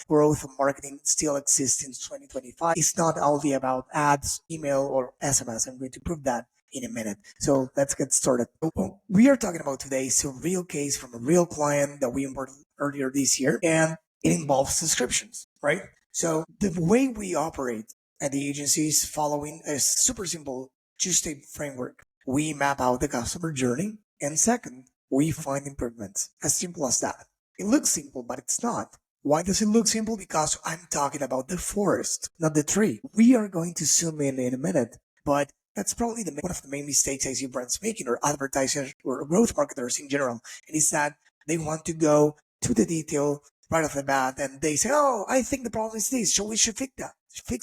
growth marketing still exists in 2025. It's not only about ads, email, or SMS. I'm going to prove that in a minute. So let's get started. What we are talking about today is a real case from a real client that we imported earlier this year, and it involves subscriptions, right? So the way we operate at the agency is following a super simple two-step framework. We map out the customer journey, and second, we find improvements. As simple as that. It looks simple, but it's not. Why does it look simple? Because I'm talking about the forest, not the tree. We are going to zoom in a minute, but that's probably one of the main mistakes I see brands making, or advertisers or growth marketers in general. And it's that they want to go to the detail right off the bat, and they say, "Oh, I think the problem is this, so we should fix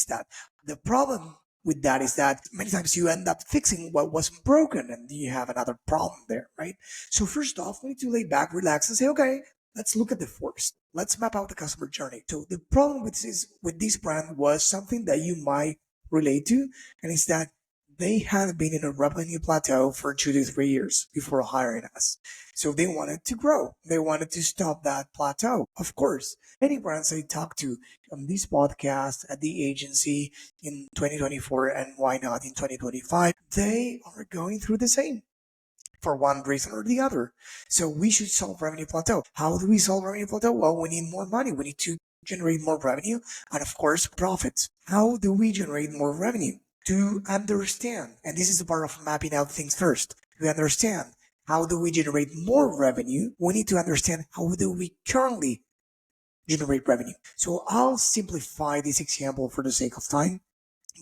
that." The problem with that is that many times you end up fixing what wasn't broken, and you have another problem there, right? So first off, we need to lay back, relax, and say, okay, let's look at the forest. Let's map out the customer journey. So the problem with this brand was something that you might relate to, and it's that they had been in a revenue plateau for 2 to 3 years before hiring us. So they wanted to grow. They wanted to stop that plateau. Of course, any brands I talk to on this podcast, at the agency in 2024, and why not in 2025, they are going through the same for one reason or the other. So we should solve revenue plateau. How do we solve revenue plateau? Well, we need more money. We need to generate more revenue and, of course, profits. How do we generate more revenue? To understand, and this is the part of mapping out things first, to understand how do we generate more revenue, we need to understand how do we currently generate revenue. So I'll simplify this example for the sake of time,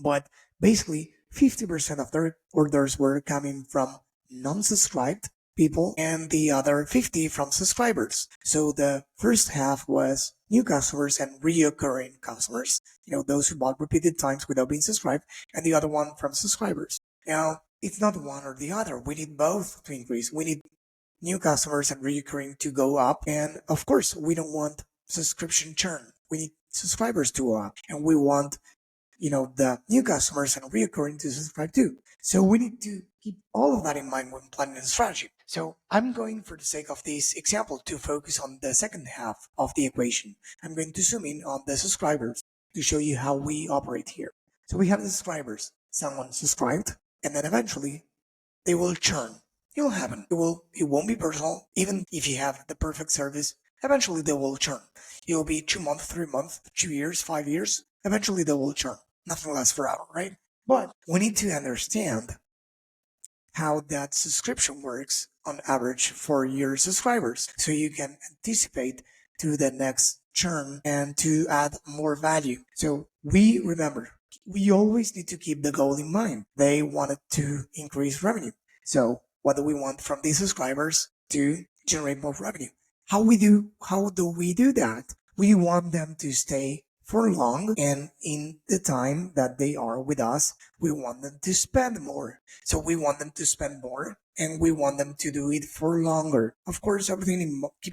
but basically 50% of their orders were coming from non-subscribed people and the other 50 from subscribers. So the first half was new customers and reoccurring customers, those who bought repeated times without being subscribed, and the other one from subscribers. Now, it's not one or the other. We need both to increase. We need new customers and reoccurring to go up. And of course, we don't want subscription churn. We need subscribers to go up, and we want the new customers and reoccurring to subscribe too. So we need to keep all of that in mind when planning a strategy. So I'm going, for the sake of this example, to focus on the second half of the equation. I'm going to zoom in on the subscribers to show you how we operate here. So we have the subscribers. Someone subscribed, and then eventually they will churn. It will happen. It won't be personal. Even if you have the perfect service, eventually they will churn. It will be 2 months, 3 months, 2 years, 5 years. Eventually they will churn. Nothing lasts forever, right? But we need to understand how that subscription works on average for your subscribers, so you can anticipate to the next churn and to add more value. So we always need to keep the goal in mind. They wanted to increase revenue. So what do we want from these subscribers? To generate more revenue. How do we do that? We want them to stay for long, and in the time that they are with us, we want them to spend more. So we want them to spend more, and we want them to do it for longer. Of course, keeping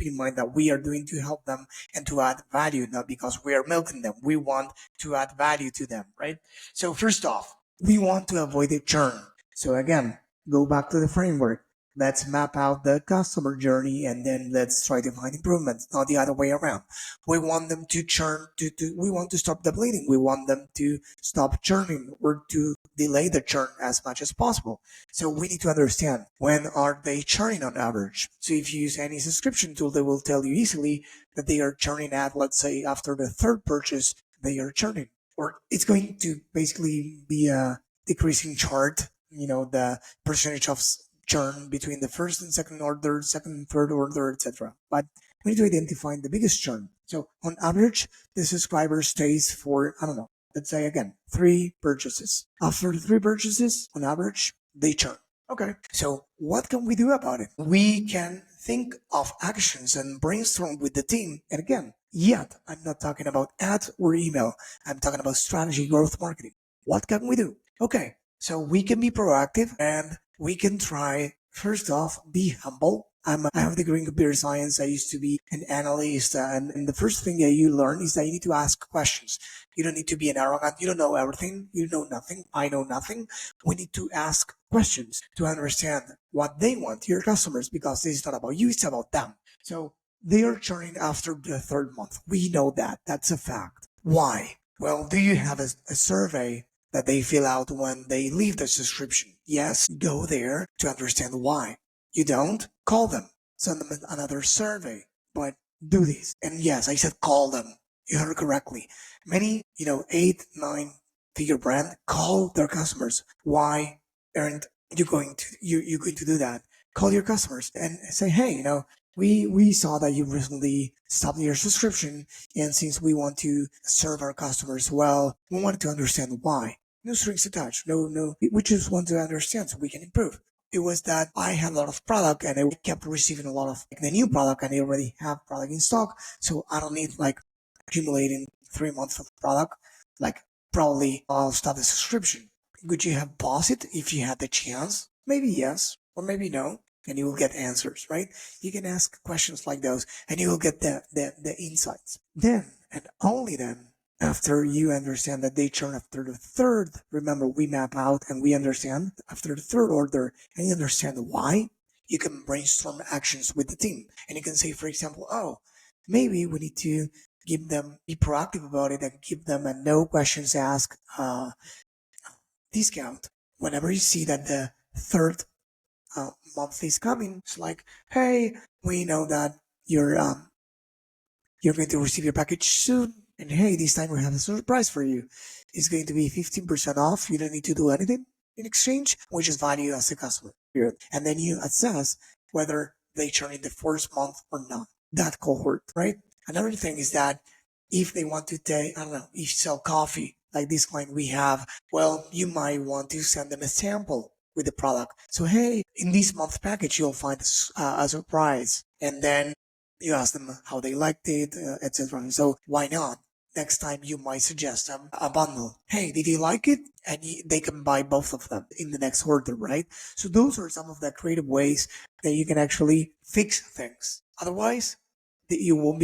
in mind that we are doing to help them and to add value, not because we are milking them. We want to add value to them, right? So first off, we want to avoid the churn. So again, go back to the framework. Let's map out the customer journey, and then let's try to find improvements, not the other way around. We want them to churn, we want to stop the bleeding. We want them to stop churning or to delay the churn as much as possible. So we need to understand, when are they churning on average? So if you use any subscription tool, they will tell you easily that they are churning at, let's say, after the third purchase, they are churning. Or it's going to basically be a decreasing chart, the percentage of churn between the first and second order, second and third order, etc. But we need to identify the biggest churn. So on average, the subscriber stays for, let's say again, 3 purchases. After 3 purchases, on average, they churn. Okay, so what can we do about it? We can think of actions and brainstorm with the team. And again, I'm not talking about ads or email. I'm talking about strategy, growth marketing. What can we do? Okay, so we can be proactive, and we can try, first off, be humble. I have a degree in computer science. I used to be an analyst, and the first thing that you learn is that you need to ask questions. You don't need to be an arrogant. You don't know everything. You know nothing. I know nothing. We need to ask questions to understand what they want, your customers, because this is not about you, it's about them. So they are churning after the third month. We know that. That's a fact. Why? Well, do you have a survey that they fill out when they leave the subscription? Yes, go there to understand why. You don't? Call them. Send them another survey. But do this. And yes, I said call them. You heard correctly. Many, 8, 9 figure brand call their customers. Why aren't you going to you're going to do that? Call your customers and say, hey, we saw that you recently stopped your subscription, and since we want to serve our customers well, we wanted to understand why. No strings attached. No. We just want to understand so we can improve. It was that I had a lot of product and I kept receiving a lot of the new product, and I already have product in stock, so I don't need accumulating 3 months of product. Probably I'll stop the subscription. Would you have paused it if you had the chance? Maybe yes, or maybe no, and you will get answers, right? You can ask questions like those, and you will get the insights. Then, and only then, after you understand that they churn after the third, remember we map out and we understand after the third order, and you understand why, you can brainstorm actions with the team. And you can say, for example, oh, maybe we need to be proactive about it and give them a no questions asked discount. Whenever you see that the third month is coming, it's like, hey, we know that you're going to receive your package soon, and hey, this time we have a surprise for you. It's going to be 15% off. You don't need to do anything in exchange. We just value you as a customer. Period. And then you assess whether they churn in the first month or not. That cohort, right? Another thing is that if they want to take, I don't know, if you sell coffee like this client we have, well, you might want to send them a sample with the product. So, hey, in this month package, you'll find a surprise. And then you ask them how they liked it, etc. So why not? Next time you might suggest them a bundle. Hey, did you like it? And they can buy both of them in the next order, right? So those are some of the creative ways that you can actually fix things. Otherwise, you wouldn't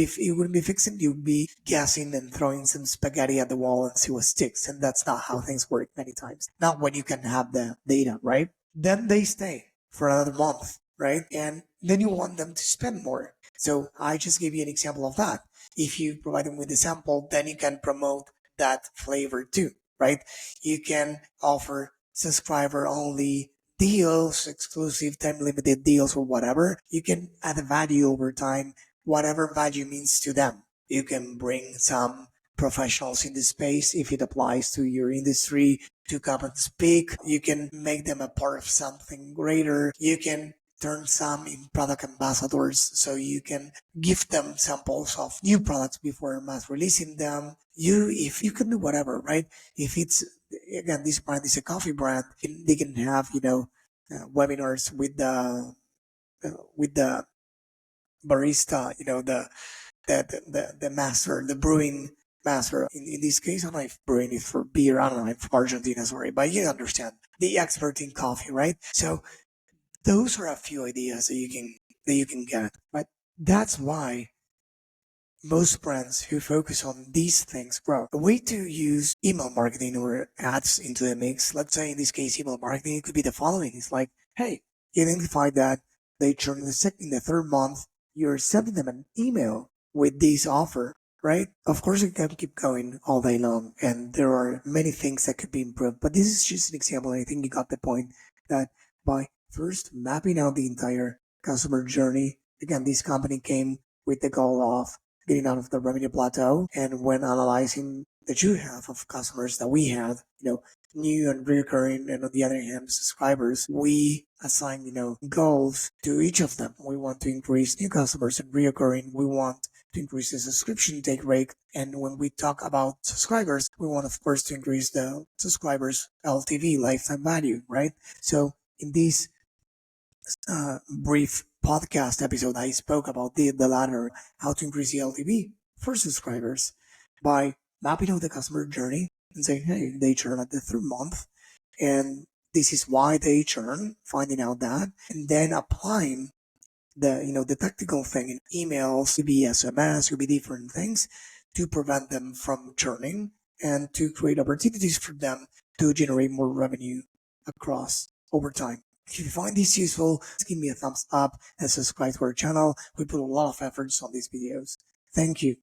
be fixing, you'd be guessing and throwing some spaghetti at the wall and see what sticks. And that's not how things work many times. Not when you can have the data, right? Then they stay for another month, right? And then you want them to spend more. So I just gave you an example of that. If you provide them with a sample, then you can promote that flavor too, right? You can offer subscriber only deals, exclusive time limited deals or whatever. You can add a value over time, whatever value means to them. You can bring some professionals in the space if it applies to your industry to come and speak. You can make them a part of something greater. You can turn some in product ambassadors, so you can give them samples of new products before mass releasing them. If you can do whatever, right? If it's, again, this brand is a coffee brand, they can have, webinars with the barista, the master, the brewing master. In this case, I don't know if brewing is for beer. I don't know if for Argentina, sorry, but you understand, the expert in coffee, right? So those are a few ideas that you can get. But that's why most brands who focus on these things grow. A way to use email marketing or ads into the mix, let's say in this case, email marketing, it could be the following. It's like, hey, you identify that they churn in the third month, you're sending them an email with this offer, right? Of course, you can keep going all day long, and there are many things that could be improved. But this is just an example. I think you got the point that by first mapping out the entire customer journey, again, this company came with the goal of getting out of the revenue plateau. And when analyzing the true half of customers that we had, new and recurring, and on the other hand, subscribers, we assign, goals to each of them. We want to increase new customers and recurring. We want to increase the subscription take rate. And when we talk about subscribers, we want, of course, to increase the subscribers LTV, lifetime value, right? So in this brief podcast episode, I spoke about the latter, how to increase the LTV for subscribers by mapping out the customer journey and saying, hey, they churn at the third month, and this is why they churn, finding out that, and then applying the tactical thing in emails, could be SMS, could be different things to prevent them from churning and to create opportunities for them to generate more revenue across over time. If you find this useful, give me a thumbs up and subscribe to our channel. We put a lot of efforts on these videos. Thank you.